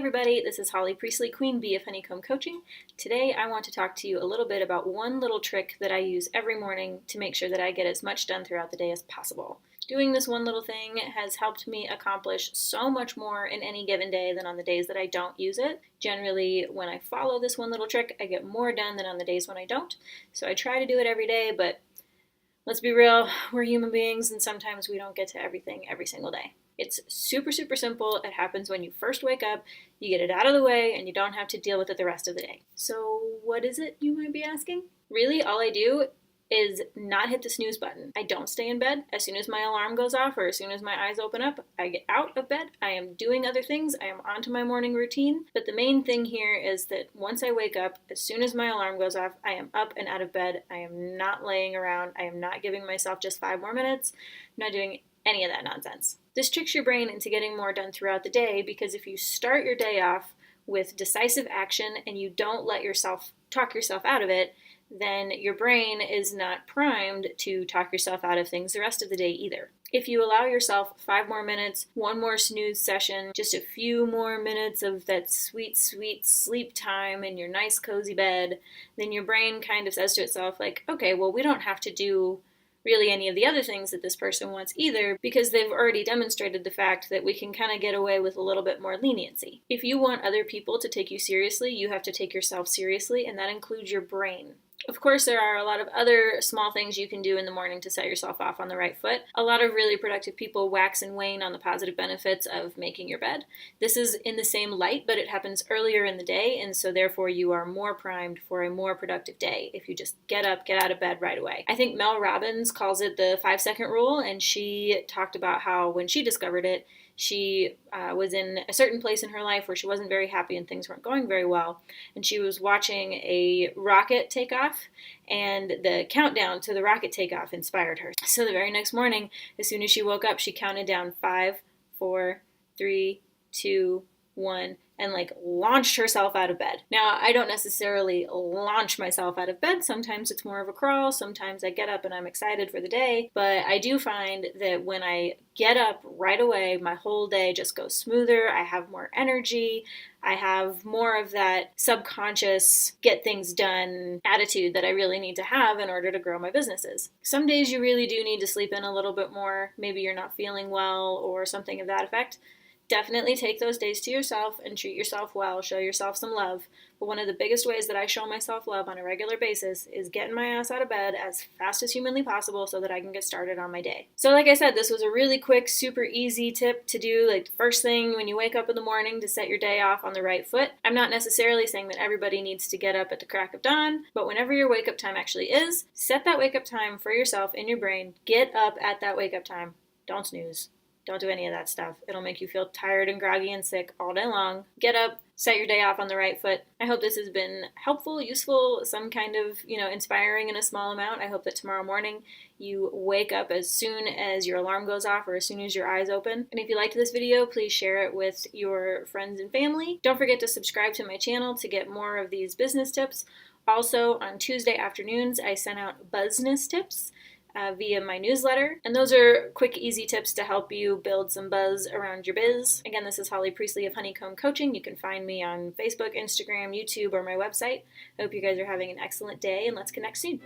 everybody, this is Holly Priestley, Queen Bee of Honeycomb Coaching. Today I want to talk to you a little bit about one little trick that I use every morning to make sure that I get as much done throughout the day as possible. Doing this one little thing has helped me accomplish so much more in any given day than on the days that I don't use it. Generally, when I follow this one little trick, I get more done than on the days when I don't. So I try to do it every day, but let's be real, we're human beings and sometimes we don't get to everything every single day. It's super, super simple. It happens when you first wake up, you get it out of the way, and you don't have to deal with it the rest of the day. So what is it, you might be asking? Really, all I do is not hit the snooze button. I don't stay in bed. As soon as my alarm goes off or as soon as my eyes open up, I get out of bed. I am doing other things. I am onto my morning routine. But the main thing here is that once I wake up, as soon as my alarm goes off, I am up and out of bed. I am not laying around. I am not giving myself just 5 more minutes. I'm not doing any of that nonsense. This tricks your brain into getting more done throughout the day because if you start your day off with decisive action and you don't let yourself talk yourself out of it, then your brain is not primed to talk yourself out of things the rest of the day either. If you allow yourself 5 more minutes, 1 more snooze session, just a few more minutes of that sweet, sweet sleep time in your nice cozy bed, then your brain kind of says to itself like, okay, well, we don't have to do really any of the other things that this person wants either because they've already demonstrated the fact that we can kind of get away with a little bit more leniency. If you want other people to take you seriously, you have to take yourself seriously, and that includes your brain. Of course, there are a lot of other small things you can do in the morning to set yourself off on the right foot. A lot of really productive people wax and wane on the positive benefits of making your bed. This is in the same light, but it happens earlier in the day, and so therefore you are more primed for a more productive day if you just get up, get out of bed right away. I think Mel Robbins calls it the 5-second rule, and she talked about how when she discovered it, she was in a certain place in her life where she wasn't very happy and things weren't going very well. And she was watching a rocket take off, and the countdown to the rocket takeoff inspired her. So the very next morning, as soon as she woke up, she counted down 5, 4, 3, 2, 1, and launched herself out of bed. Now, I don't necessarily launch myself out of bed. Sometimes it's more of a crawl. Sometimes I get up and I'm excited for the day. But I do find that when I get up right away, my whole day just goes smoother. I have more energy. I have more of that subconscious get things done attitude that I really need to have in order to grow my businesses. Some days you really do need to sleep in a little bit more. Maybe you're not feeling well or something of that effect. Definitely take those days to yourself and treat yourself well, show yourself some love. But one of the biggest ways that I show myself love on a regular basis is getting my ass out of bed as fast as humanly possible so that I can get started on my day. So like I said, this was a really quick, super easy tip to do the first thing when you wake up in the morning to set your day off on the right foot. I'm not necessarily saying that everybody needs to get up at the crack of dawn, but whenever your wake up time actually is, set that wake up time for yourself in your brain. Get up at that wake up time. Don't snooze. Don't do any of that stuff. It'll make you feel tired and groggy and sick all day long. Get up, set your day off on the right foot. I hope this has been helpful, useful, some kind of, inspiring in a small amount. I hope that tomorrow morning you wake up as soon as your alarm goes off or as soon as your eyes open. And if you liked this video, please share it with your friends and family. Don't forget to subscribe to my channel to get more of these business tips. Also, on Tuesday afternoons, I send out buzzness tips via my newsletter. And those are quick, easy tips to help you build some buzz around your biz. Again, this is Holly Priestley of Honeycomb Coaching. You can find me on Facebook, Instagram, YouTube, or my website. I hope you guys are having an excellent day, and let's connect soon.